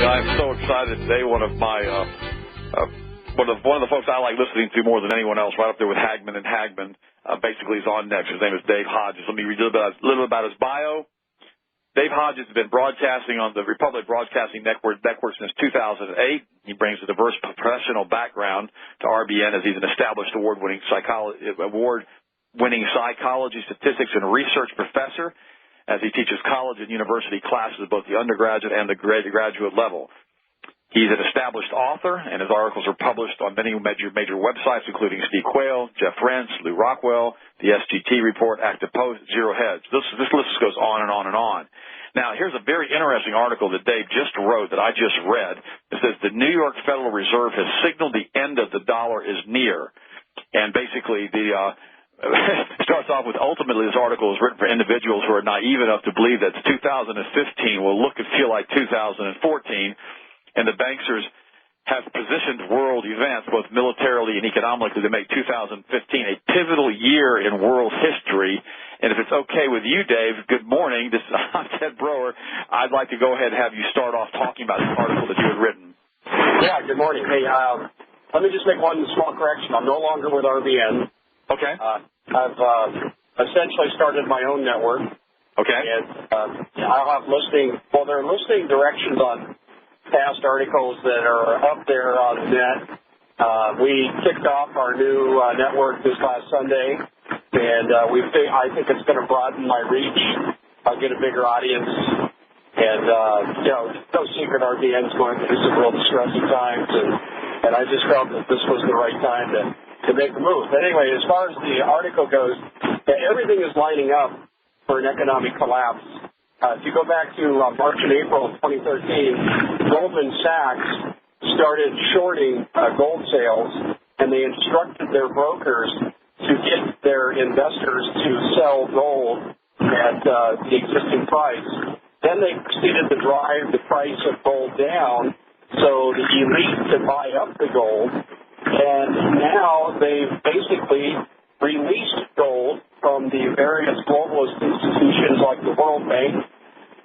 I'm so excited today. One of the folks I like listening to more than anyone else, right up there with Hagman and Hagman, basically is on next. His name is Dave Hodges. Let me read a little bit about his bio. Dave Hodges has been broadcasting on the Republic Broadcasting Network since 2008. He brings a diverse professional background to RBN as he's an established award-winning psychology, statistics, and research professor, as he teaches college and university classes at both the undergraduate and the graduate level. He's an established author, and his articles are published on many major websites, including Steve Quayle, Jeff Rentz, Lou Rockwell, the SGT Report, Active Post, Zero Hedge. This list goes on and on and on. Now, here's a very interesting article that Dave just wrote that I just read. It says the New York Federal Reserve has signaled the end of the dollar is near. And basically, it starts off with, ultimately, this article is written for individuals who are naive enough to believe that 2015 will look and feel like 2014, and the banksters have positioned world events, both militarily and economically, to make 2015 a pivotal year in world history. And if it's okay with you, Dave, good morning. I'm Ted Broer. I'd like to go ahead and have you start off talking about this article that you had written. Yeah, good morning. Hey, let me just make one small correction. I'm no longer with RBN. Okay. I've essentially started my own network. Okay. And I'll have there are listening directions on past articles that are up there on the net. We kicked off our new network this last Sunday, and I think it's going to broaden my reach. I'll get a bigger audience. And, no secret RBN's going through some real distressing times, and I just felt that this was the right time to make the move. But anyway, as far as the article goes, everything is lining up for an economic collapse. If you go back to March and April of 2013, Goldman Sachs started shorting gold sales, and they instructed their brokers to get their investors to sell gold at the existing price. Then they proceeded to drive the price of gold down so the elite could buy up the gold. And now they've basically released gold from the various globalist institutions like the World Bank,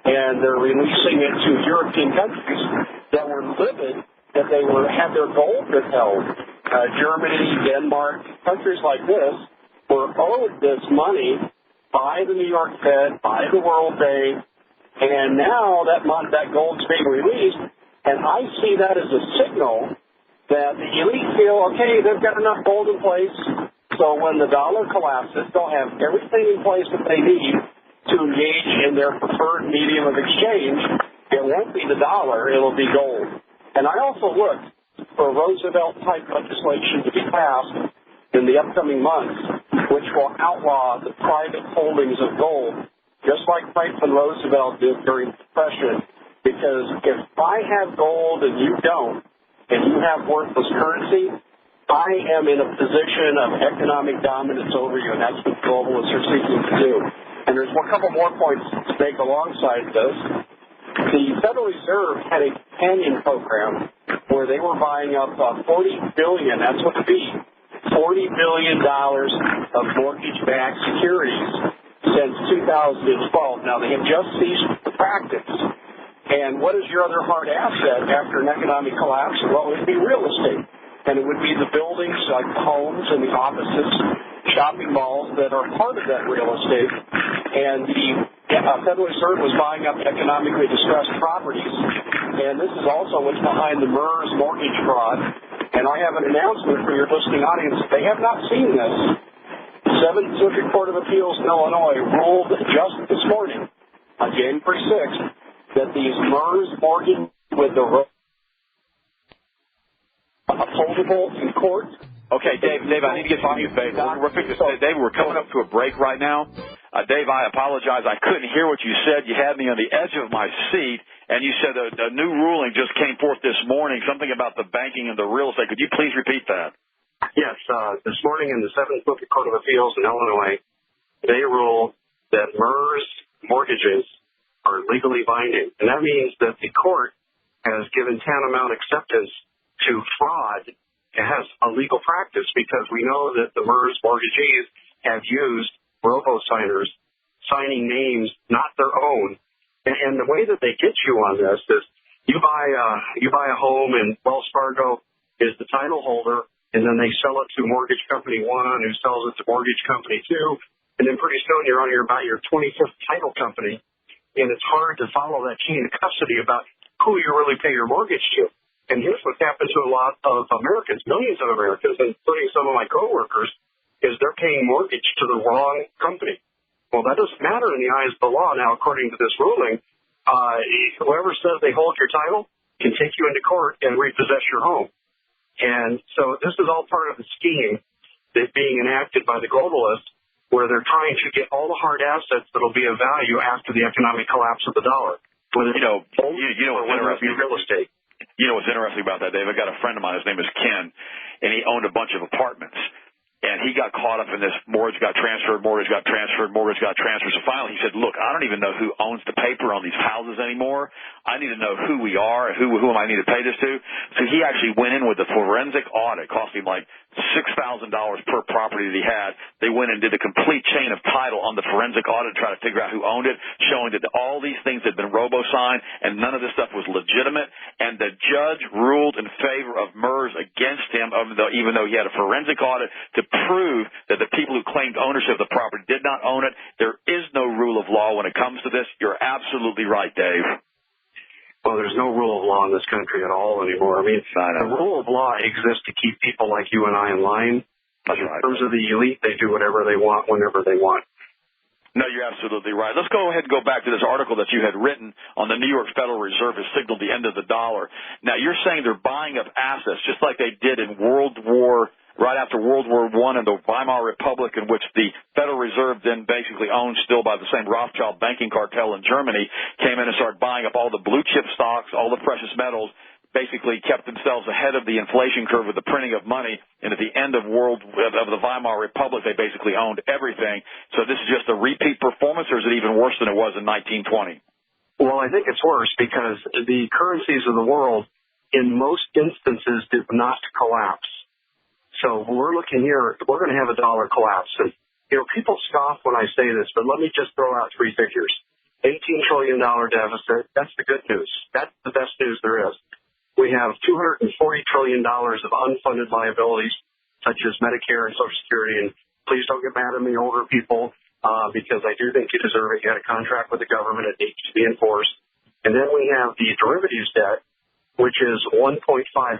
and they're releasing it to European countries that were livid that they had their gold withheld. Germany, Denmark, countries like this were owed this money by the New York Fed, by the World Bank, and now that gold's being released, and I see that as a signal that the elite feel, okay, they've got enough gold in place, so when the dollar collapses, they'll have everything in place that they need to engage in their preferred medium of exchange. It won't be the dollar, it'll be gold. And I also looked for Roosevelt-type legislation to be passed in the upcoming months, which will outlaw the private holdings of gold, just like Franklin Roosevelt did during the Depression, because if I have gold and you don't, and you have worthless currency, I am in a position of economic dominance over you, and that's what globalists are seeking to do. And there's a couple more points to make alongside this. The Federal Reserve had a companion program where they were buying up $40 billion, that's what it would be, $40 billion of mortgage-backed securities since 2012. Now, they have just ceased the practice. And what is your other hard asset after an economic collapse? Well, it would be real estate. And it would be the buildings like the homes and the offices, shopping malls that are part of that real estate. And the Federal Reserve was buying up economically distressed properties. And this is also what's behind the MERS mortgage fraud. And I have an announcement for your listening audience. They have not seen this. The 7th Circuit Court of Appeals in Illinois ruled just this morning, on January 6th, that these MERS mortgages with the upholdable in court. Okay, Dave, I need to get to you, Dave. Dave, we're coming up to a break right now. Dave, I apologize. I couldn't hear what you said. You had me on the edge of my seat, and you said a new ruling just came forth this morning, something about the banking and the real estate. Could you please repeat that? Yes. This morning in the 7th Circuit Court of Appeals in Illinois, they ruled that MERS mortgages are legally binding. And that means that the court has given tantamount acceptance to fraud as a legal practice, because we know that the MERS mortgagees have used robo-signers signing names not their own. And the way that they get you on this is You buy a home, and Wells Fargo is the title holder, and then they sell it to mortgage company one, who sells it to mortgage company two, and then pretty soon you're on about your 25th title company, and it's hard to follow that chain of custody about who you really pay your mortgage to. And here's what happens to a lot of Americans, millions of Americans, including some of my coworkers, is they're paying mortgage to the wrong company. Well, that doesn't matter in the eyes of the law now, according to this ruling. Whoever says they hold your title can take you into court and repossess your home. And so this is all part of the scheme that's being enacted by the globalists, where they're trying to get all the hard assets that will be of value after the economic collapse of the dollar. Whether you know what's interesting? Real estate. You know what's interesting about that, Dave? I got a friend of mine. His name is Ken, and he owned a bunch of apartments. And he got caught up in this mortgage got transferred. So finally he said, look, I don't even know who owns the paper on these houses anymore. I need to know who we are, who am I need to pay this to. So he actually went in with a forensic audit. It cost him like $6,000 per property that he had. They went and did a complete chain of title on the forensic audit to try to figure out who owned it, showing that all these things had been robo-signed and none of this stuff was legitimate. And the judge ruled in favor of MERS against him, even though he had a forensic audit to prove that the people who claimed ownership of the property did not own it. There is no rule of law when it comes to this. You're absolutely right, Dave. Well, there's no rule of law in this country at all anymore. I mean, the rule of law exists to keep people like you and I in line. But in terms of the elite, they do whatever they want, whenever they want. No, you're absolutely right. Let's go ahead and go back to this article that you had written on the New York Federal Reserve has signaled the end of the dollar. Now, you're saying they're buying up assets just like they did in right after World War I and the Weimar Republic, in which the Federal Reserve, then basically owned still by the same Rothschild banking cartel in Germany, came in and started buying up all the blue chip stocks, all the precious metals, basically kept themselves ahead of the inflation curve with the printing of money. And at the end of the Weimar Republic, they basically owned everything. So this is just a repeat performance, or is it even worse than it was in 1920? Well, I think it's worse because the currencies of the world, in most instances, did not collapse. So we're looking here, we're going to have a dollar collapse. And, people scoff when I say this, but let me just throw out three figures. $18 trillion deficit, that's the good news. That's the best news there is. We have $240 trillion of unfunded liabilities, such as Medicare and Social Security. And please don't get mad at me, older people, because I do think you deserve it. You had a contract with the government. It needs to be enforced. And then we have the derivatives debt, which is $1.5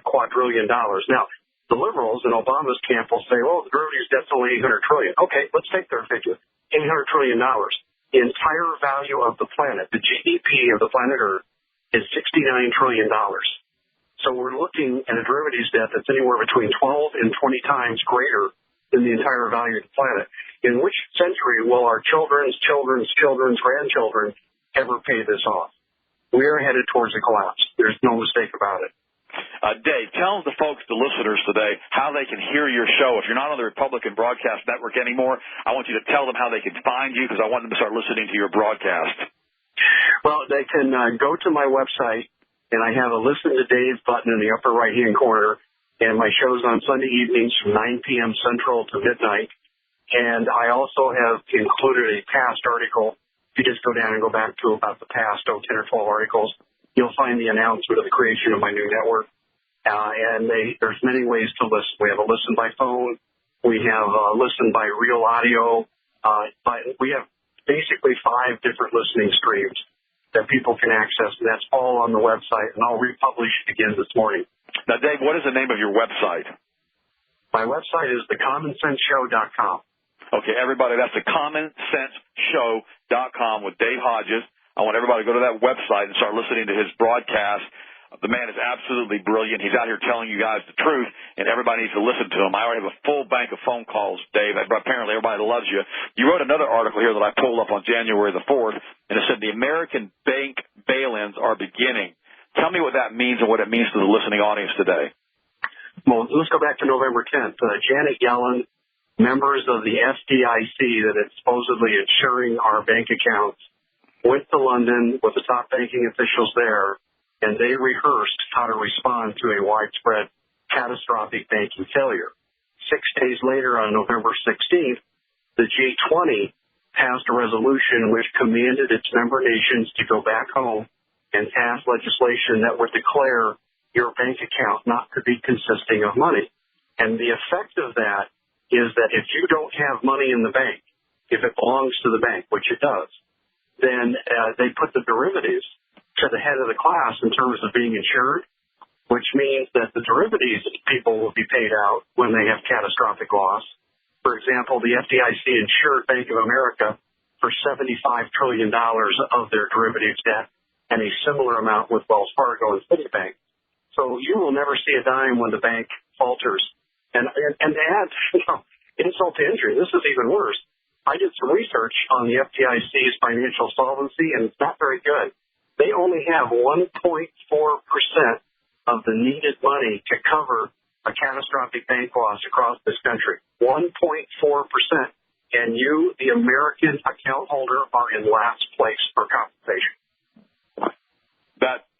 quadrillion. Now, the liberals in Obama's camp will say, well, the derivatives debt's only $800 trillion. Okay, let's take their figure. $800 trillion. The entire value of the planet, the GDP of the planet Earth, is $69 trillion. So we're looking at a derivatives debt that's anywhere between 12 and 20 times greater than the entire value of the planet. In which century will our children's grandchildren ever pay this off? We are headed towards a collapse. There's no mistake about it. Dave, tell the folks, the listeners today, how they can hear your show. If you're not on the Republican Broadcast Network anymore, I want you to tell them how they can find you, because I want them to start listening to your broadcast. Well, they can go to my website, and I have a Listen to Dave button in the upper right-hand corner, and my show's on Sunday evenings from 9 p.m. Central to midnight. And I also have included a past article. If you just go down and go back to about the past 10 or 12 articles, you'll find the announcement of the creation of my new network. And there's many ways to listen. We have a listen by phone. We have a listen by real audio. But we have basically 5 different listening streams that people can access, and that's all on the website. And I'll republish it again this morning. Now, Dave, what is the name of your website? My website is thecommonsenseshow.com. Okay, everybody, that's thecommonsenseshow.com with Dave Hodges. I want everybody to go to that website and start listening to his broadcast. The man is absolutely brilliant. He's out here telling you guys the truth, and everybody needs to listen to him. I already have a full bank of phone calls, Dave. Apparently everybody loves you. You wrote another article here that I pulled up on January the 4th, and it said the American bank bail-ins are beginning. Tell me what that means and what it means to the listening audience today. Well, let's go back to November 10th. Janet Yellen, members of the FDIC that is supposedly insuring our bank accounts, went to London with the top banking officials there, and they rehearsed how to respond to a widespread catastrophic banking failure. 6 days later, on November 16th, the G20 passed a resolution which commanded its member nations to go back home and pass legislation that would declare your bank account not to be consisting of money. And the effect of that is that if you don't have money in the bank, if it belongs to the bank, which it does, then they put the derivatives to the head of the class in terms of being insured, which means that the derivatives people will be paid out when they have catastrophic loss. For example, the FDIC insured Bank of America for $75 trillion of their derivatives debt, and a similar amount with Wells Fargo and Citibank. So you will never see a dime when the bank falters. And to add, insult to injury, this is even worse. I did some research on the FDIC's financial solvency, and it's not very good. They only have 1.4% of the needed money to cover a catastrophic bank loss across this country. 1.4%. And you, the American account holder, are in last place for compensation.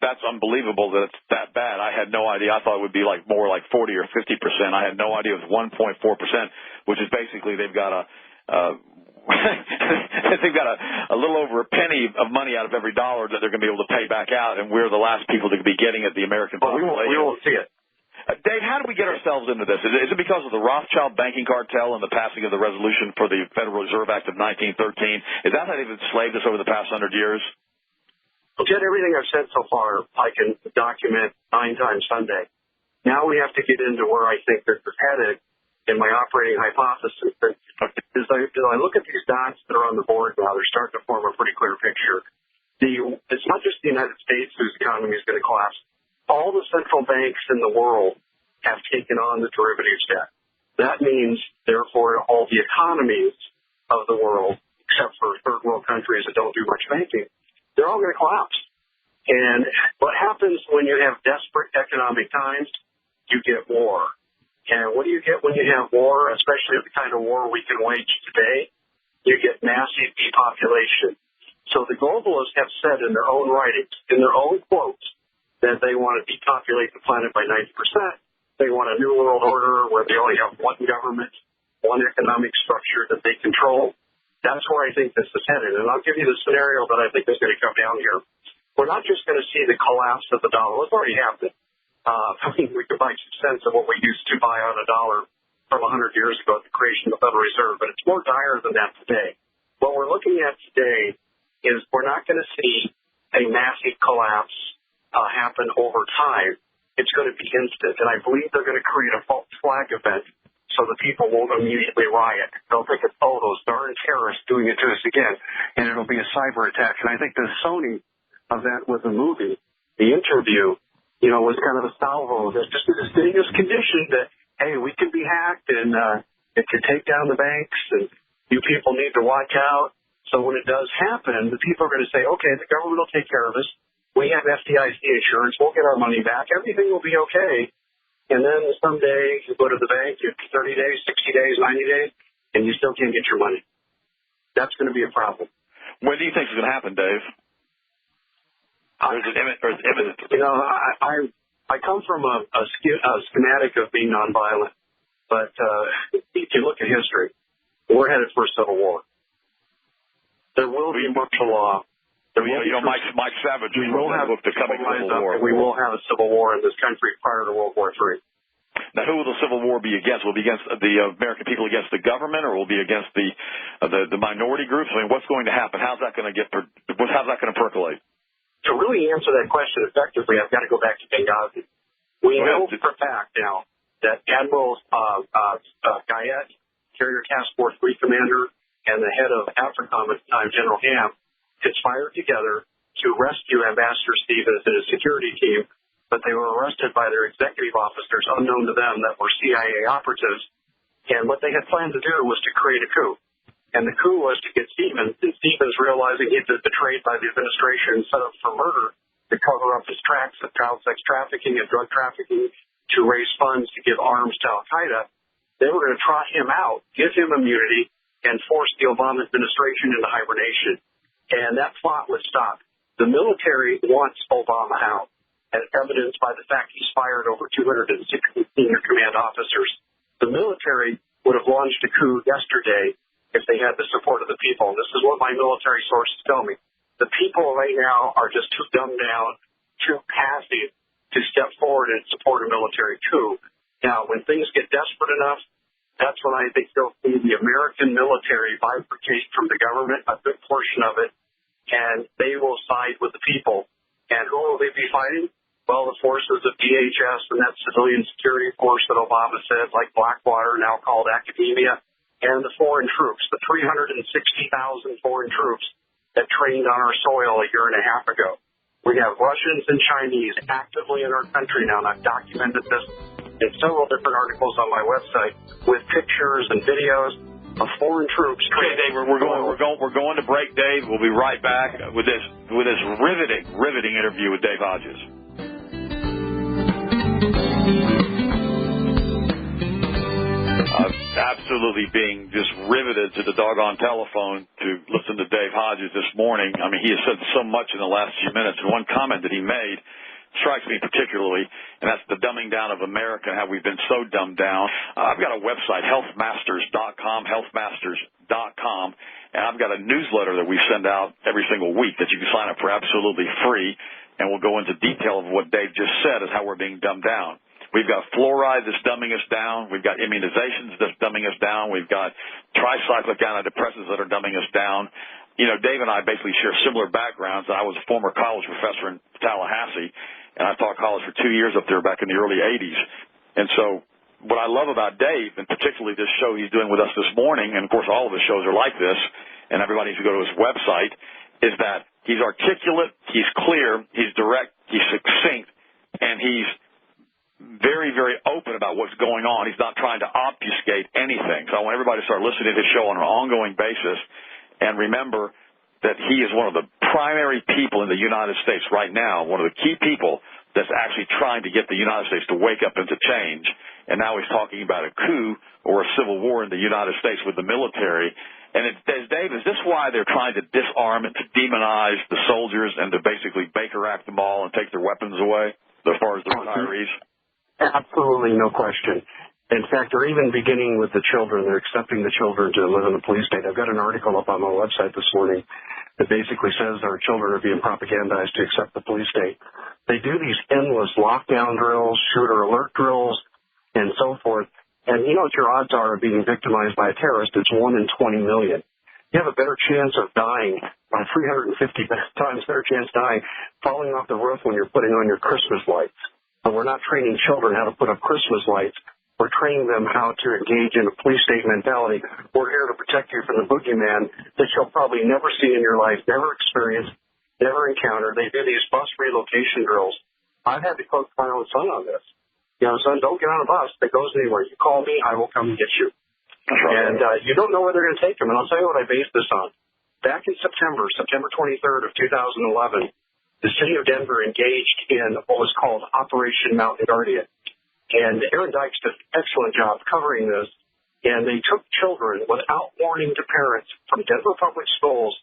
That's unbelievable that it's that bad. I had no idea. I thought it would be like more like 40 or 50%. I had no idea it was 1.4%, which is basically they've got they've got a little over a penny of money out of every dollar that they're going to be able to pay back out, and we're the last people to be getting it, the American population. We won't see it. Dave, how did we get ourselves into this? Is it because of the Rothschild banking cartel and the passing of the resolution for the Federal Reserve Act of 1913? Is that how they've enslaved us over the past 100 years? Well, Jed, everything I've said so far, I can document 9 times Sunday. Now we have to get into where I think they're headed in my operating hypothesis. As I look at these dots that are on the board now, they're starting to form a pretty clear picture. It's not just the United States whose economy is going to collapse. All the central banks in the world have taken on the derivatives debt. That means, therefore, all the economies of the world, except for third world countries that don't do much banking, they're all going to collapse. And what happens when you have desperate economic times? You get war. And what do you get when you have war, especially the kind of war we can wage today? You get massive depopulation. So the globalists have said in their own writings, in their own quotes, that they want to depopulate the planet by 90%. They want a new world order where they only have one government, one economic structure that they control. That's where I think this is headed. And I'll give you the scenario that I think is going to come down here. We're not just going to see the collapse of the dollar. It's already happened. We could buy 2 cents of what we used to buy on a dollar from 100 years ago at the creation of the Federal Reserve, but it's more dire than that today. What we're looking at today is we're not going to see a massive collapse happen over time. It's going to be instant, and I believe they're going to create a false flag event so the people won't immediately riot. They'll think it's, those darn terrorists doing it to us again, and it'll be a cyber attack. And I think the Sony event with the movie, the interview, was kind of a salvo that just is getting us conditioned that, hey, we can be hacked and it can take down the banks and you people need to watch out. So when it does happen, the people are going to say, okay, the government will take care of us. We have FDIC insurance. We'll get our money back. Everything will be okay. And then someday you go to the bank, you have 30 days, 60 days, 90 days, and you still can't get your money. That's going to be a problem. When do you think it's going to happen, Dave? Or is it imminent? I come from a schematic of being nonviolent, but if you look at history, we're headed for a civil war. There will be martial law. Mike Savage wrote that book, The Coming Civil War. We will have a civil war in this country prior to World War III. Now, who will the Civil War be against? Will it be against the American people, against the government, or will it be against the minority groups? I mean, what's going to happen? How's that going to percolate? To really answer that question effectively, I've got to go back to Benghazi. We know for a fact now that Admiral Guyette, Carrier Task Force 3 Commander, and the head of AFRICOM at the time, General Ham, conspired together to rescue Ambassador Stevens and his security team, but they were arrested by their executive officers, unknown to them, that were CIA operatives. And what they had planned to do was to create a coup. And the coup was to get Stevens, and Stevens, realizing he'd been betrayed by the administration, set up for murder to cover up his tracks of child sex trafficking and drug trafficking to raise funds to give arms to Al-Qaeda. They were going to trot him out, give him immunity, and force the Obama administration into hibernation. And that plot was stopped. The military wants Obama out, as evidenced by the fact he's fired over 260 senior command officers. The military would have launched a coup yesterday if they had the support of the people. This is what my military sources tell me. the people right now are just too dumbed down, too passive to step forward and support a military coup. Now, when things get desperate enough, that's when I think you'll see the American military bifurcate from the government, a good portion of it, and they will side with the people. And who will they be fighting? Well, the forces of DHS and that civilian security force that Obama said, like Blackwater, now called academia, and the foreign troops, the 360,000 foreign troops that trained on our soil a year and a half ago. We have Russians and Chinese actively in our country now, and I've documented this in several different articles on my website with pictures and videos of foreign troops. Okay, Dave, we're going to break, Dave. We'll be right back with this riveting interview with Dave Hodges. Absolutely being just riveted to the doggone telephone to listen to Dave Hodges this morning. I mean, he has said so much in the last few minutes, and one comment that he made strikes me particularly, and that's the dumbing down of America and how we've been so dumbed down. I've got a website, healthmasters.com, and I've got a newsletter that we send out every single week that you can sign up for absolutely free, and we'll go into detail of what Dave just said is how we're being dumbed down. We've got fluoride that's dumbing us down. We've got immunizations that's dumbing us down. We've got tricyclic antidepressants that are dumbing us down. You know, Dave and I basically share similar backgrounds. I was a former college professor in Tallahassee, and I taught college for 2 years up there back in the early 80s. And so what I love about Dave, and particularly this show he's doing with us this morning, and, of course, all of his shows are like this, and everybody needs to go to his website, is that he's articulate, he's clear, he's direct, he's succinct, and he's very, very open about what's going on. He's not trying to obfuscate anything. So I want everybody to start listening to his show on an ongoing basis and remember that he is one of the primary people in the United States right now, one of the key people that's actually trying to get the United States to wake up and to change. And now he's talking about a coup or a civil war in the United States with the military. And Dave, is this why they're trying to disarm and to demonize the soldiers and to basically Baker Act them all and take their weapons away as far as the retirees? Absolutely, no question. In fact, they're even beginning with the children. They're accepting the children to live in the police state. I've got an article up on my website this morning that basically says our children are being propagandized to accept the police state. They do these endless lockdown drills, shooter alert drills, and so forth. And you know what your odds are of being victimized by a terrorist? It's 1 in 20 million. You have a better chance of dying, 350 times better chance of dying, falling off the roof when you're putting on your Christmas lights. And we're not training children how to put up Christmas lights. We're training them how to engage in a police state mentality. We're here to protect you from the boogeyman that you'll probably never see in your life, never experience, never encounter. They do these bus relocation drills. I've had to coach my own son on this. You know, son, don't get on a bus that goes anywhere. You call me, I will come get you. And you don't know where they're going to take them. And I'll tell you what I based this on. Back in September 23rd of 2011, the city of Denver engaged in what was called Operation Mountain Guardian. And Aaron Dykes did an excellent job covering this. And they took children without warning to parents from Denver Public Schools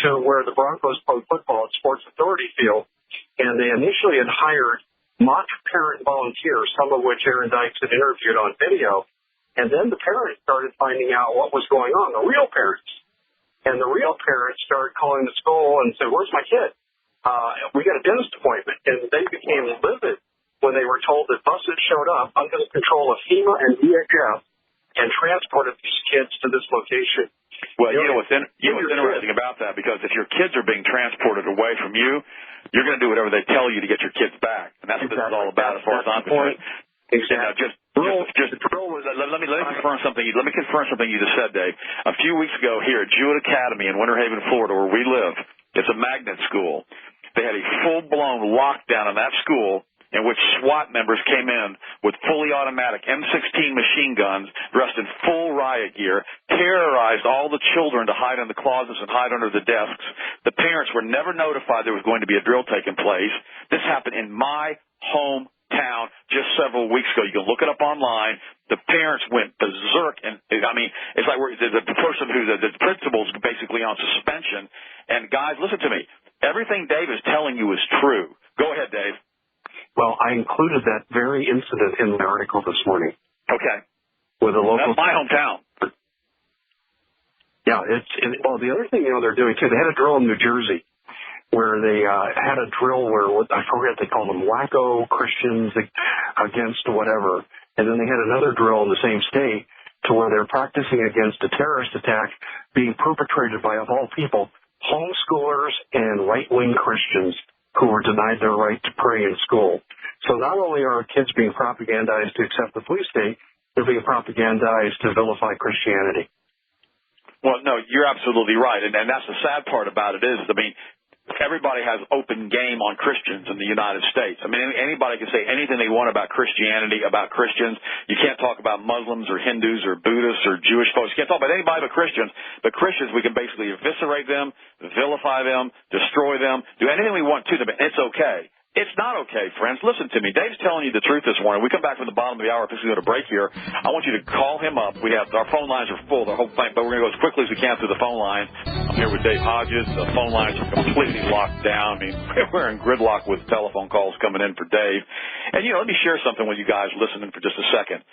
to where the Broncos played football at Sports Authority Field. And they initially had hired mock parent volunteers, some of which Aaron Dykes had interviewed on video. And then the parents started finding out what was going on, the real parents. And the real parents started calling the school and said, "Where's my kid? We got a dentist appointment." And they became livid when they were told that buses showed up under the control of FEMA and DHS and transported these kids to this location. Well, you know what's interesting about that, because if your kids are being transported away from you, you're going to do whatever they tell you to get your kids back. And that's what this is all about as far as I'm concerned. Exactly. Let me confirm something. Let me confirm something you just said, Dave. A few weeks ago here at Jewett Academy in Winter Haven, Florida, where we live, it's a magnet school. They had a full-blown lockdown in that school in which SWAT members came in with fully automatic M16 machine guns, dressed in full riot gear, terrorized all the children to hide in the closets and hide under the desks. The parents were never notified there was going to be a drill taking place. This happened in my hometown just several weeks ago. You can look it up online. The parents went berserk, and I mean, it's like the person the principal's basically on suspension. And guys, listen to me. Everything Dave is telling you is true. Go ahead, Dave. Well, I included that very incident in my article this morning. Okay. With a local. That's my hometown. Yeah, well, the other thing, they're doing too, they had a drill in New Jersey. where they had a drill where, I forget, they called them wacko Christians against whatever. And then they had another drill in the same state to where they're practicing against a terrorist attack being perpetrated by, of all people, homeschoolers and right-wing Christians who were denied their right to pray in school. So not only are our kids being propagandized to accept the police state, they're being propagandized to vilify Christianity. Well, no, you're absolutely right. And that's the sad part about it is, I mean, everybody has open game on Christians in the United States. I mean, anybody can say anything they want about Christianity, about Christians. You can't talk about Muslims or Hindus or Buddhists or Jewish folks. You can't talk about anybody but Christians. But Christians, we can basically eviscerate them, vilify them, destroy them, do anything we want to them. It's okay. It's not okay, friends. Listen to me. Dave's telling you the truth this morning. We come back from the bottom of the hour. If we go to break here, I want you to call him up. Our phone lines are full, the whole thing, but we're going to go as quickly as we can through the phone line. I'm here with Dave Hodges. The phone lines are completely locked down. I mean, we're in gridlock with telephone calls coming in for Dave. And, let me share something with you guys listening for just a second.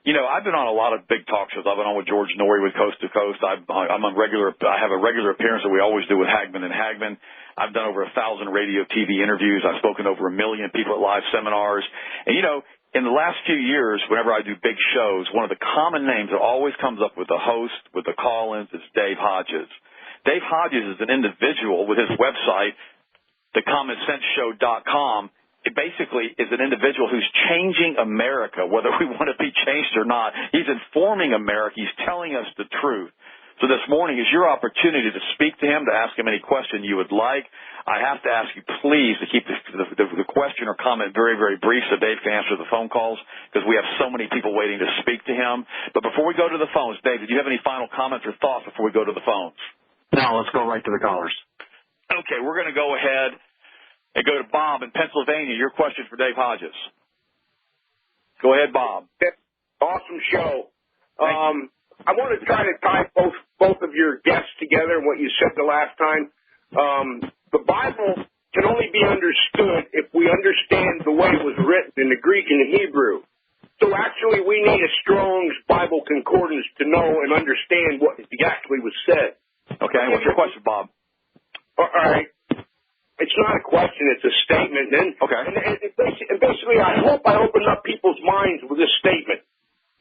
I've been on a lot of big talk shows. I've been on with George Norrie with Coast to Coast. I have a regular appearance that we always do with Hagman and Hagman. I've done over 1,000 radio, TV interviews. I've spoken to over 1 million people at live seminars. And, in the last few years, whenever I do big shows, one of the common names that always comes up with the host, with the call-ins, is Dave Hodges. Dave Hodges is an individual with his website, thecommonsenseshow.com. It basically is an individual who's changing America, whether we want to be changed or not. He's informing America. He's telling us the truth. So this morning is your opportunity to speak to him, to ask him any question you would like. I have to ask you, please, to keep the question or comment very, very brief so Dave can answer the phone calls, because we have so many people waiting to speak to him. But before we go to the phones, Dave, did you have any final comments or thoughts before we go to the phones? No, let's go right to the callers. Okay, we're going to go ahead and go to Bob in Pennsylvania. Your question for Dave Hodges. Go ahead, Bob. Awesome show. I want to try to tie both of your guests together and what you said the last time. The Bible can only be understood if we understand the way it was written in the Greek and the Hebrew. So actually we need a Strong's Bible Concordance to know and understand what exactly was said. Okay, what's your question, Bob? All right. It's not a question, it's a statement. Okay. And basically I hope I open up people's minds with this statement.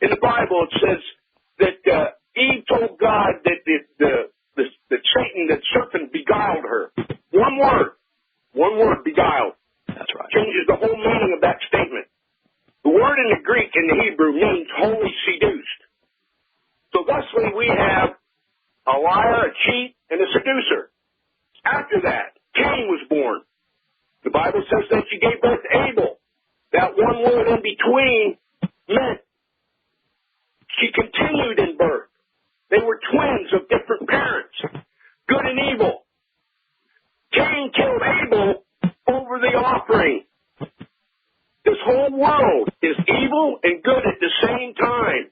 In the Bible it says that Eve told God that the Satan, that serpent, beguiled her. One word, beguiled. That's right. Changes the whole meaning of that statement. The word in the Greek and the Hebrew means wholly seduced. So thusly we have a liar, a cheat, and a seducer. After that, Cain was born. The Bible says that she gave birth to Abel. That one word in between meant she continued in birth. They were twins of different parents, good and evil. Cain killed Abel over the offering. This whole world is evil and good at the same time.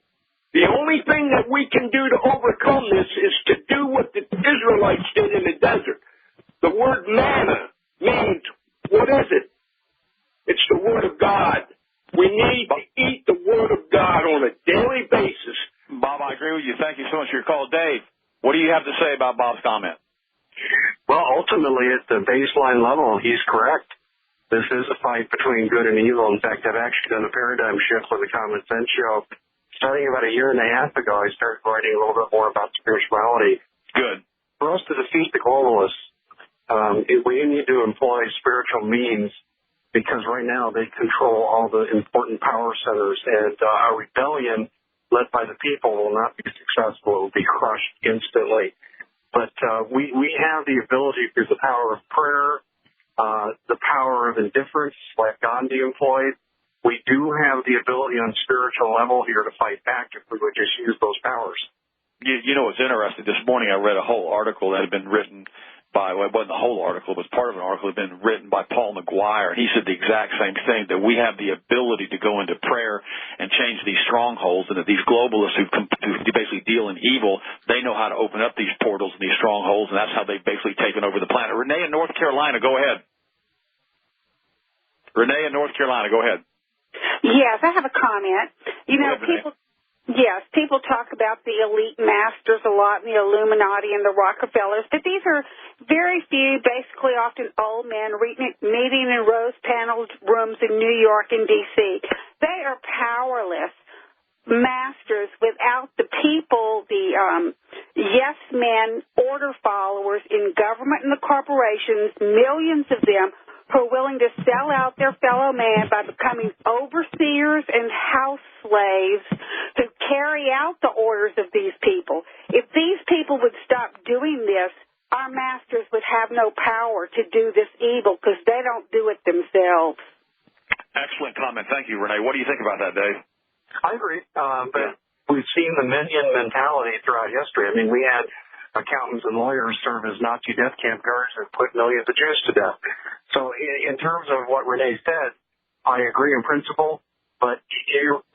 The only thing that we can do to overcome this is to do what the Israelites did in the desert. The word manna means, what is it? It's the Word of God. We need to eat the Word of God on a daily basis. Bob, I agree with you. Thank you so much for your call. Dave, what do you have to say about Bob's comment? Well, ultimately, at the baseline level, he's correct. This is a fight between good and evil. In fact, I've actually done a paradigm shift with the Common Sense Show. Starting about 1.5 years ago, I started writing a little bit more about spirituality. Good. For us to defeat the globalists, we need to employ spiritual means, because right now they control all the important power centers, and our rebellion led by the people will not be successful. It will be crushed instantly. But we have the ability through the power of prayer, the power of indifference, like Gandhi employed. We do have the ability on spiritual level here to fight back if we would just use those powers. You know what's interesting? This morning I read a whole article that had been written by, well, it wasn't the whole article, it was part of an article that had been written by Paul McGuire. He said the exact same thing, that we have the ability to go into prayer and change these strongholds, and that these globalists who basically deal in evil, they know how to open up these portals and these strongholds, and that's how they've basically taken over the planet. Renee in North Carolina, go ahead. Renee in North Carolina, go ahead. Yes, I have a comment. You know, Yes, people talk about the elite masters a lot, and the Illuminati and the Rockefellers, but these are very few, basically often old men meeting in rose-paneled rooms in New York and D.C. They are powerless masters without the people, the yes men, order followers in government and the corporations, millions of them, who are willing to sell out their fellow man by becoming overseers and house slaves who carry out the orders of these people. If these people would stop doing this, our masters would have no power to do this evil because they don't do it themselves. Excellent comment. Thank you, Renee. What do you think about that, Dave? I agree, but we've seen the minion mentality throughout history. I mean, we had accountants and lawyers serve as Nazi death camp guards and put millions of Jews to death. So in terms of what Renee said, I agree in principle, but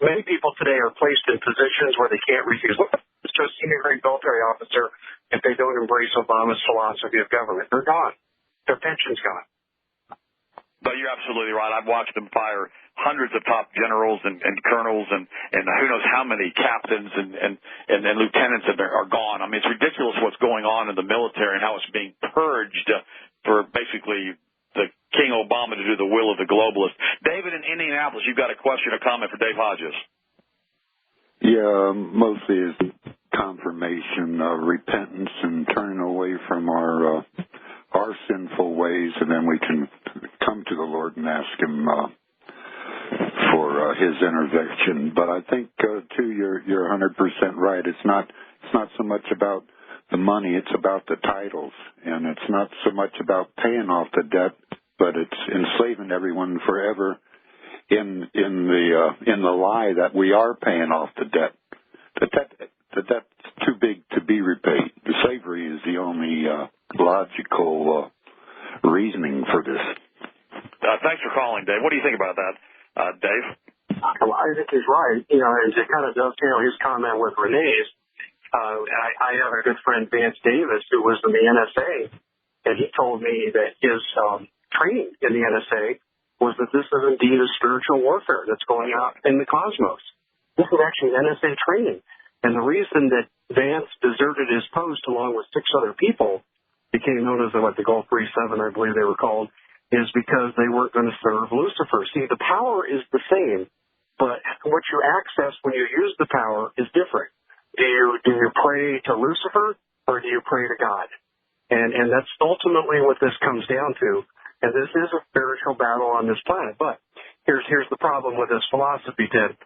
many people today are placed in positions where they can't refuse. Look, it's just a senior grade military officer if they don't embrace Obama's philosophy of government. They're gone. Their pension's gone. But you're absolutely right. I've watched them fire hundreds of top generals and colonels and who knows how many captains and lieutenants that are gone. I mean, it's ridiculous what's going on in the military and how it's being purged for basically the King Obama to do the will of the globalists. David in Indianapolis, you've got a question or comment for Dave Hodges. Yeah, mostly is confirmation of repentance and turning away from our sinful ways, and then we can come to the Lord and ask Him for His intervention. But I think too, you're 100% right. It's not so much about the money; it's about the titles, and it's not so much about paying off the debt, but it's enslaving everyone forever in the lie that we are paying off the debt. The debt's too big to be repaid. The slavery is the only logical reasoning for this. Thanks for calling, Dave. What do you think about that, Dave? Well, I think he's right. You know, and to kind of dovetail his comment with Renee's, I have a good friend, Vance Davis, who was in the NSA, and he told me that his training in the NSA was that this is indeed a spiritual warfare that's going on in the cosmos. This is actually NSA training. And the reason that Vance deserted his post along with 6 other people, became known as the Gulf 37, I believe they were called, is because they weren't going to serve Lucifer. See, the power is the same, but what you access when you use the power is different. Do you pray to Lucifer or do you pray to God? And that's ultimately what this comes down to. And this is a spiritual battle on this planet. But here's the problem with this philosophy, Ted.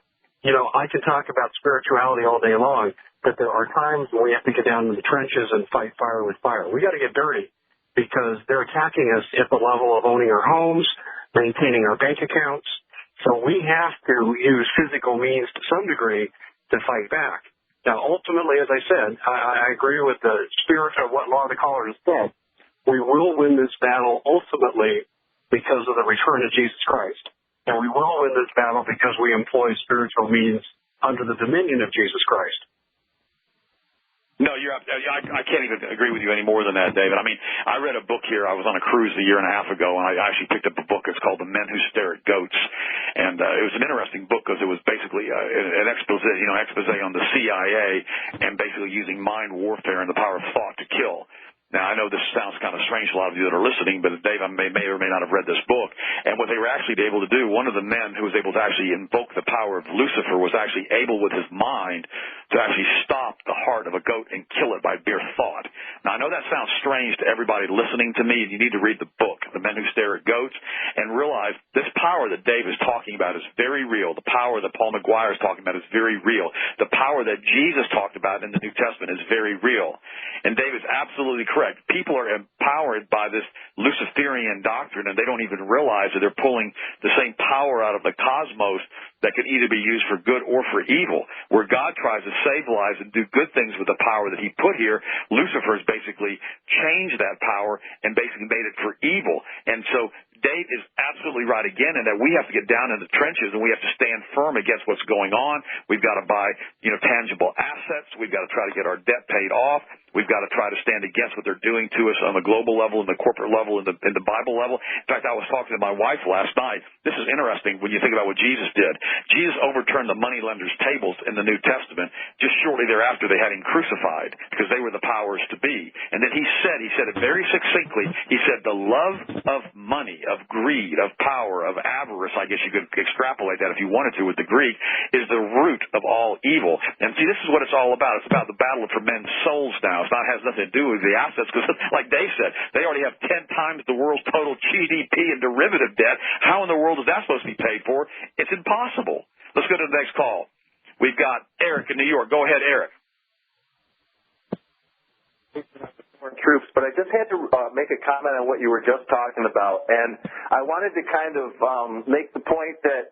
You know, I can talk about spirituality all day long, but there are times when we have to get down in the trenches and fight fire with fire. We got to get dirty because they're attacking us at the level of owning our homes, maintaining our bank accounts. So we have to use physical means to some degree to fight back. Now, ultimately, as I said, I agree with the spirit of what a lot of the callers said. We will win this battle ultimately because of the return of Jesus Christ. And we will win this battle because we employ spiritual means under the dominion of Jesus Christ. No, I can't even agree with you any more than that, David. I mean, I read a book here. I was on a cruise a year and a half ago, and I actually picked up a book. It's called The Men Who Stare at Goats. And it was an interesting book because it was basically an expose on the CIA and basically using mind warfare and the power of thought to kill. Now, I know this sounds kind of strange to a lot of you that are listening, but Dave, I may or may not have read this book. And what they were actually able to do, one of the men who was able to actually invoke the power of Lucifer was actually able with his mind to actually stop the heart of a goat and kill it by mere thought. Now, I know that sounds strange to everybody listening to me, and you need to read the book, The Men Who Stare at Goats, and realize this power that Dave is talking about is very real. The power that Paul McGuire is talking about is very real. The power that Jesus talked about in the New Testament is very real. And Dave is absolutely correct. People are empowered by this Luciferian doctrine, and they don't even realize that they're pulling the same power out of the cosmos that could either be used for good or for evil. Where God tries to save lives and do good things with the power that He put here, Lucifer has basically changed that power and basically made it for evil. And so Dave is absolutely right again in that we have to get down in the trenches and we have to stand firm against what's going on. We've got to buy, tangible assets. We've got to try to get our debt paid off. We've got to try to stand against what they're doing to us on the global level, and the corporate level, and the Bible level. In fact, I was talking to my wife last night. This is interesting when you think about what Jesus did. Jesus overturned the moneylenders' tables in the New Testament. Just shortly thereafter, they had him crucified because they were the powers to be. And then he said it very succinctly. He said, the love of money, of greed, of power, of avarice, I guess you could extrapolate that if you wanted to with the Greek, is the root of all evil. And see, this is what it's all about. It's about the battle for men's souls now. It has nothing to do with the assets because, like Dave said, they already have 10 times the world's total GDP and derivative debt. How in the world is that supposed to be paid for? It's impossible. Let's go to the next call. We've got Eric in New York. Go ahead, Eric. Troops, but I just had to make a comment on what you were just talking about, and I wanted to kind of make the point that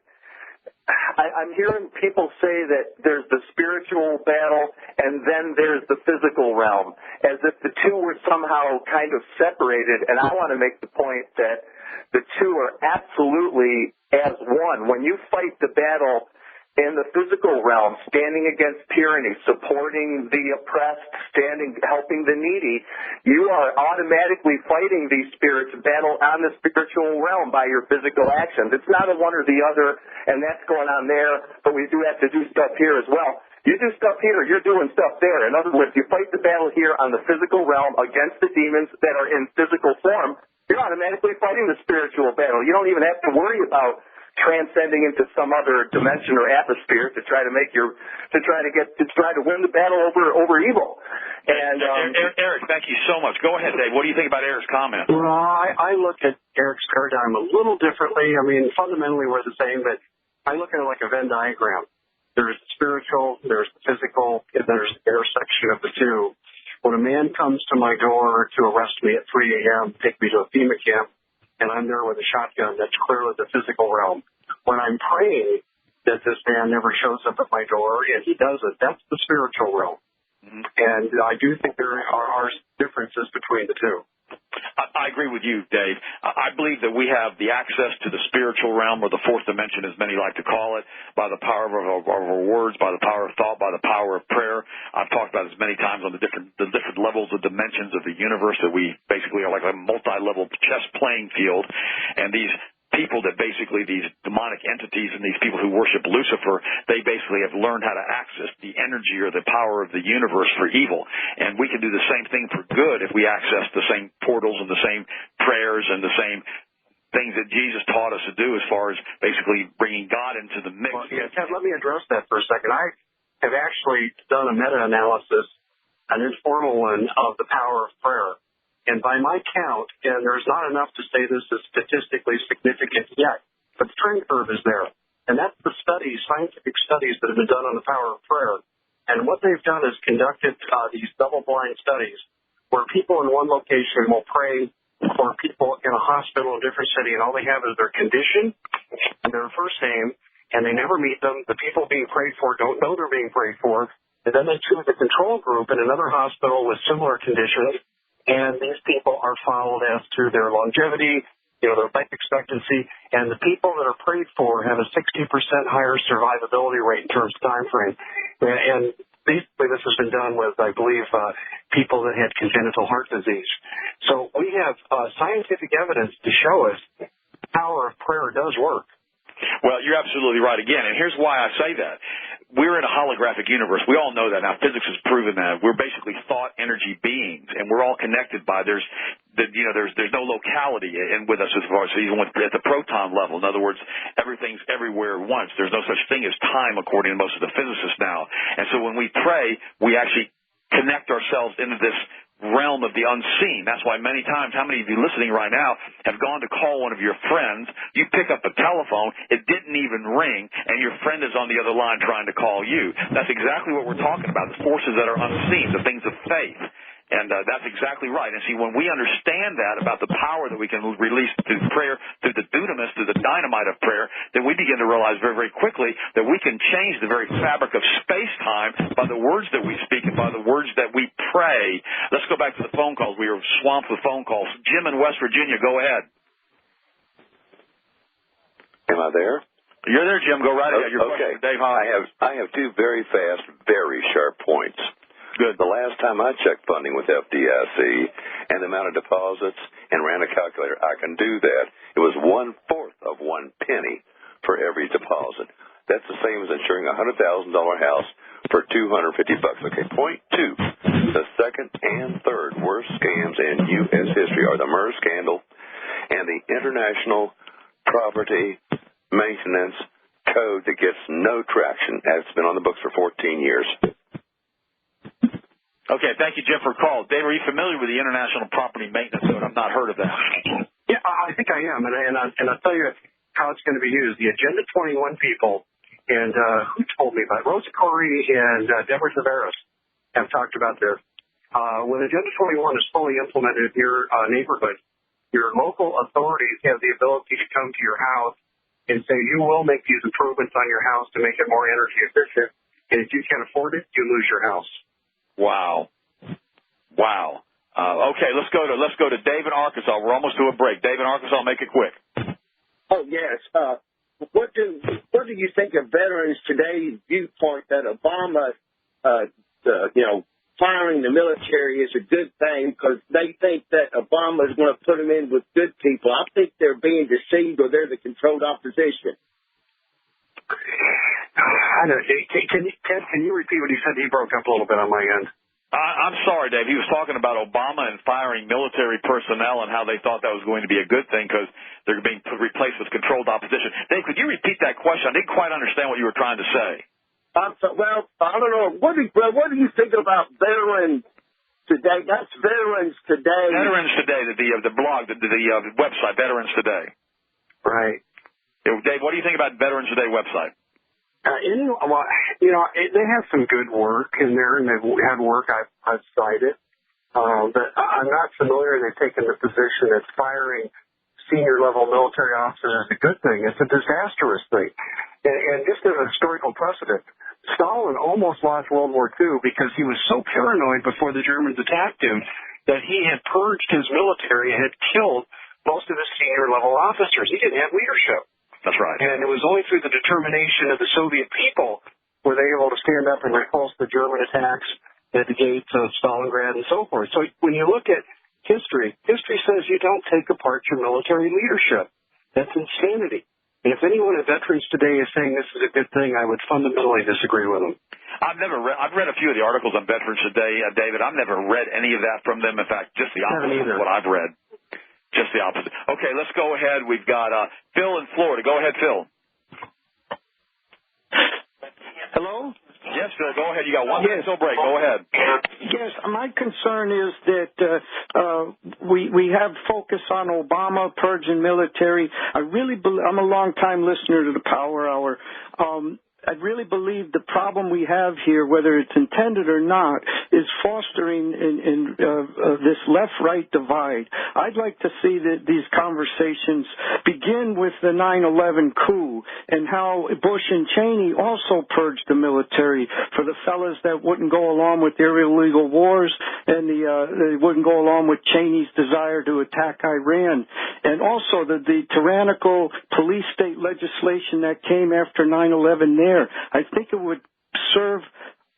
I'm hearing people say that there's the spiritual battle and then there's the physical realm, as if the two were somehow kind of separated, and I want to make the point that the two are absolutely as one. When you fight the battle in the physical realm, standing against tyranny, supporting the oppressed, helping the needy, you are automatically fighting these spirits battle on the spiritual realm by your physical actions. It's not a one or the other, and that's going on there, but we do have to do stuff here as well. You do stuff here, you're doing stuff there. In other words, you fight the battle here on the physical realm against the demons that are in physical form. You're automatically fighting the spiritual battle. You don't even have to worry about transcending into some other dimension or atmosphere to try to win the battle over evil. And Eric, thank you so much. Go ahead, Dave. What do you think about Eric's comment? Well, I look at Eric's paradigm a little differently. I mean, fundamentally we're the same, but I look at it like a Venn diagram. There's the spiritual, there's the physical, and there's the intersection of the two. When a man comes to my door to arrest me at 3 a.m., take me to a FEMA camp, and I'm there with a shotgun, that's clearly the physical realm. When I'm praying that this man never shows up at my door, and he doesn't, that's the spiritual realm. Mm-hmm. And I do think there are differences between the two. I agree with you, Dave. I believe that we have the access to the spiritual realm, or the fourth dimension, as many like to call it, by the power of our words, by the power of thought, by the power of prayer. I've talked about this many times on the different levels of dimensions of the universe, that we basically are like a multi-level chess playing field, and these people that basically, these demonic entities and these people who worship Lucifer, they basically have learned how to access the energy or the power of the universe for evil. And we can do the same thing for good if we access the same portals and the same prayers and the same things that Jesus taught us to do, as far as basically bringing God into the mix. Well, yeah, Ted, let me address that for a second. I have actually done a meta-analysis, an informal one, of the power of prayer. And by my count, and there's not enough to say this is statistically significant yet, but the trend curve is there. And that's the studies, scientific studies that have been done on the power of prayer. And what they've done is conducted these double-blind studies where people in one location will pray for people in a hospital in a different city, and all they have is their condition and their first name, and they never meet them. The people being prayed for don't know they're being prayed for. And then they choose a control group in another hospital with similar conditions, and these people are followed as to their longevity, their life expectancy, and the people that are prayed for have a 60% higher survivability rate in terms of time frame. And basically this has been done with, I believe, people that had congenital heart disease. So we have scientific evidence to show us the power of prayer does work. Well, you're absolutely right again, and here's why I say that. We're in a holographic universe. We all know that now. Physics has proven that. We're basically thought energy beings, and we're all connected by there's no locality in with us as far as even at the proton level. In other words, everything's everywhere at once. There's no such thing as time, according to most of the physicists now. And so when we pray, we actually connect ourselves into this realm of the unseen. That's why many times, how many of you listening right now have gone to call one of your friends, you pick up a telephone, it didn't even ring, and your friend is on the other line trying to call you. That's exactly what we're talking about, the forces that are unseen, the things of faith. And that's exactly right. And see, when we understand that about the power that we can release through prayer, through the dunamis, through the dynamite of prayer, then we begin to realize very, very quickly that we can change the very fabric of space-time by the words that we speak and by the words that we pray. Let's go back to the phone calls. We were swamped with phone calls. Jim in West Virginia, go ahead. Am I there? You're there, Jim. Go right ahead. Your question for Dave Hodges. I have two very fast, very sharp points. Good. The last time I checked funding with FDIC and the amount of deposits and ran a calculator, I can do that. It was 1/4 of 1 penny for every deposit. That's the same as insuring a $100,000 house for $250. Okay, point two. The second and third worst scams in U.S. history are the MERS scandal and the International Property Maintenance Code that gets no traction. It's been on the books for 14 years. Okay, thank you, Jim, for the call. Dave, are you familiar with the International Property Maintenance Code? I've not heard of that. Yeah, I think I am, and I'll tell you how it's going to be used. The Agenda 21 people, and who told me about it? Rosa Corey and Deborah Tavares have talked about this. When Agenda 21 is fully implemented in your neighborhood, your local authorities have the ability to come to your house and say, you will make these improvements on your house to make it more energy efficient, and if you can't afford it, you lose your house. Wow. Okay, let's go to Dave in Arkansas. We're almost to a break. Dave in Arkansas, make it quick. Oh yes. What do you think of veterans today's viewpoint that Obama, firing the military is a good thing because they think that Obama is going to put them in with good people? I think they're being deceived or they're the controlled opposition. I don't know. Can you repeat what he said? He broke up a little bit on my end. I'm sorry, Dave. He was talking about Obama and firing military personnel and how they thought that was going to be a good thing because they're being replaced with controlled opposition. Dave, could you repeat that question? I didn't quite understand what you were trying to say. Well, I don't know. What do you think about veterans today? That's Veterans Today. Veterans Today, the blog, the website, Veterans Today. Right. Dave, what do you think about Veterans Today website? They have some good work in there, and they've had work I've cited. But I'm not familiar. They've taken the position that firing senior-level military officers is a good thing. It's a disastrous thing. And just as a historical precedent, Stalin almost lost World War II because he was so paranoid before the Germans attacked him that he had purged his military and had killed most of his senior-level officers. He didn't have leadership. That's right. And it was only through the determination of the Soviet people were they able to stand up and repulse the German attacks at the gates of Stalingrad and so forth. So when you look at history says you don't take apart your military leadership. That's insanity. And if anyone at Veterans Today is saying this is a good thing, I would fundamentally disagree with them. I've read a few of the articles on Veterans Today, David. I've never read any of that from them. In fact, just the opposite of what I've read. Just the opposite. Okay, let's go ahead. We've got Phil in Florida. Go ahead, Phil. Hello? Yes, Phil, go ahead. You got 1 minute till break. Go ahead. Yes, my concern is that we have focus on Obama purging military. I'm a long-time listener to the Power Hour. I really believe the problem we have here, whether it's intended or not, is fostering this left-right divide. I'd like to see that these conversations begin with the 9/11 coup and how Bush and Cheney also purged the military for the fellas that wouldn't go along with their illegal wars and they wouldn't go along with Cheney's desire to attack Iran. And also the tyrannical police state legislation that came after 9/11 there. I think it would serve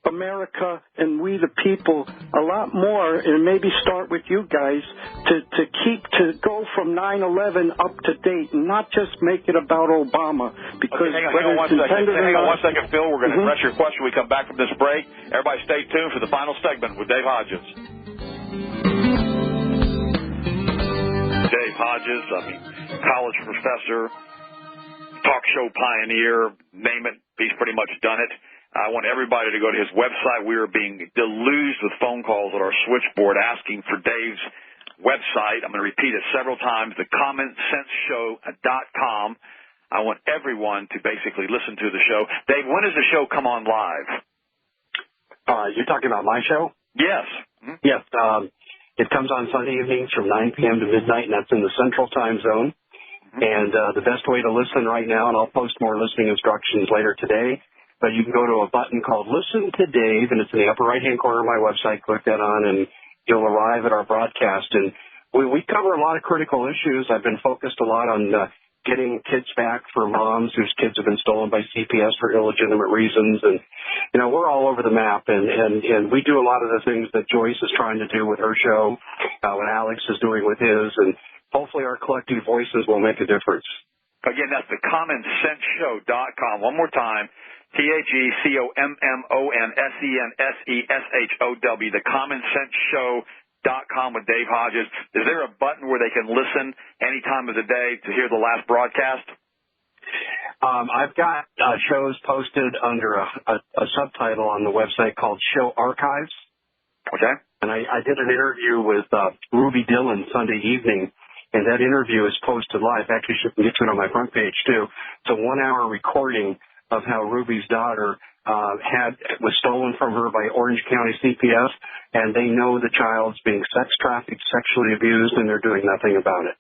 America and we the people a lot more, and maybe start with you guys, to go from 9/11 up to date and not just make it about Obama. Because hang on 1 second, Phil. We're going to address your question when we come back from this break. Everybody stay tuned for the final segment with Dave Hodges. Dave Hodges, college professor, talk show pioneer, name it. He's pretty much done it. I want everybody to go to his website. We are being deluged with phone calls at our switchboard asking for Dave's website. I'm going to repeat it several times, thecommonsenseshow.com. I want everyone to basically listen to the show. Dave, when does the show come on live? You're talking about my show? Yes. Mm-hmm. Yes. It comes on Sunday evenings from 9 p.m. to midnight, and that's in the Central Time Zone. Mm-hmm. And the best way to listen right now, and I'll post more listening instructions later today, but you can go to a button called Listen to Dave, and it's in the upper right-hand corner of my website. Click that on, and you'll arrive at our broadcast. And we cover a lot of critical issues. I've been focused a lot on getting kids back for moms whose kids have been stolen by CPS for illegitimate reasons. And, you know, we're all over the map, and we do a lot of the things that Joyce is trying to do with her show, what Alex is doing with his, and hopefully our collective voices will make a difference. Again, that's the commonsenseshow.com. One more time, THECOMMONSENSESHOW, the commonsenseshow.com with Dave Hodges. Is there a button where they can listen any time of the day to hear the last broadcast? I've got shows posted under a subtitle on the website called Show Archives. Okay. And I did an interview with Ruby Dillon Sunday evening, and that interview is posted live. Actually, you can get to it on my front page, too. It's a 1-hour recording of how Ruby's daughter was stolen from her by Orange County CPS, and they know the child's being sex trafficked, sexually abused, and they're doing nothing about it.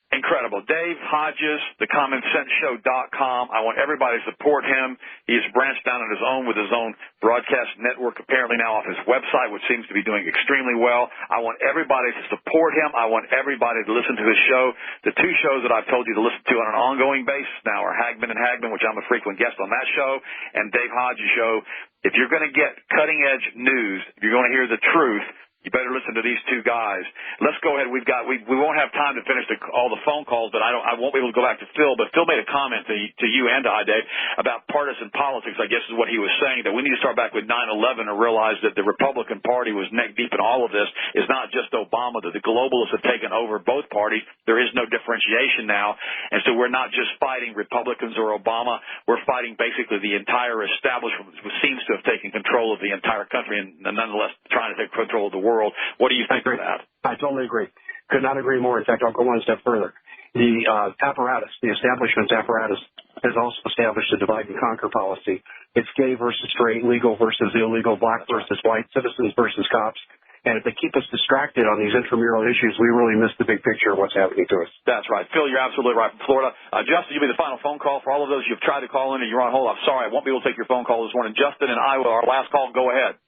Incredible. Dave Hodges, thecommonsenseshow.com. I want everybody to support him. He's branched down on his own with his own broadcast network, apparently now off his website, which seems to be doing extremely well. I want everybody to support him. I want everybody to listen to his show. The two shows that I've told you to listen to on an ongoing basis now are Hagman and Hagman, which I'm a frequent guest on that show, and Dave Hodges' show. If you're going to get cutting-edge news, if you're going to hear the truth, you better listen to these two guys. Let's go ahead. We won't have time to finish all the phone calls, but I won't be able to go back to Phil. But Phil made a comment to you and to I, Dave, about partisan politics, I guess is what he was saying, that we need to start back with 9/11 and realize that the Republican Party was neck deep in all of this. It's not just Obama, that the globalists have taken over both parties. There is no differentiation now. And so we're not just fighting Republicans or Obama. We're fighting basically the entire establishment, which seems to have taken control of the entire country and nonetheless trying to take control of the world. What do you think of that? I totally agree. Could not agree more. In fact, I'll go one step further. The apparatus, the establishment's apparatus, has also established a divide and conquer policy. It's gay versus straight, legal versus illegal, black versus white, citizens versus cops. And if they keep us distracted on these intramural issues, we really miss the big picture of what's happening to us. That's right. Phil, you're absolutely right. From Florida. Justin, you'll be the final phone call for all of those you've tried to call in and you're on hold. I'm sorry, I won't be able to take your phone call this morning. Justin and Iowa, our last call. Go ahead.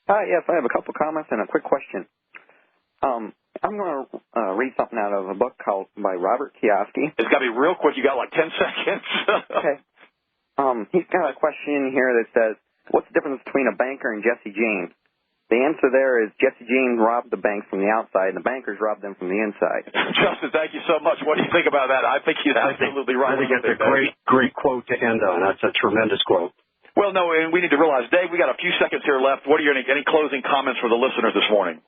Yes, I have a couple comments and a quick question. I'm going to read something out of a book called by Robert Kiyosaki. It's got to be real quick. You got like 10 seconds. Okay. He's got a question here that says, what's the difference between a banker and Jesse James? The answer there is Jesse James robbed the banks from the outside, and the bankers robbed them from the inside. Justin, thank you so much. What do you think about that? I think he's absolutely right. I think it's a great quote to end on. That's a tremendous quote. Well, no, and we need to realize, Dave, we got a few seconds here left. What are your any closing comments for the listeners this morning?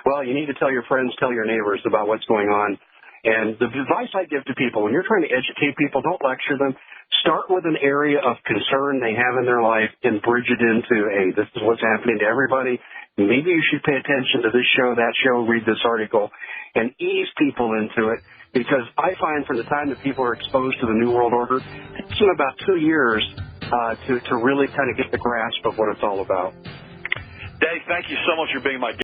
Well, you need to tell your friends, tell your neighbors about what's going on. And the advice I give to people, when you're trying to educate people, don't lecture them. Start with an area of concern they have in their life and bridge it into, hey, this is what's happening to everybody. Maybe you should pay attention to this show, that show, read this article, and ease people into it. Because I find from the time that people are exposed to the New World Order, it's been about 2 years to really kind of get the grasp of what it's all about. Dave, thank you so much for being my guest.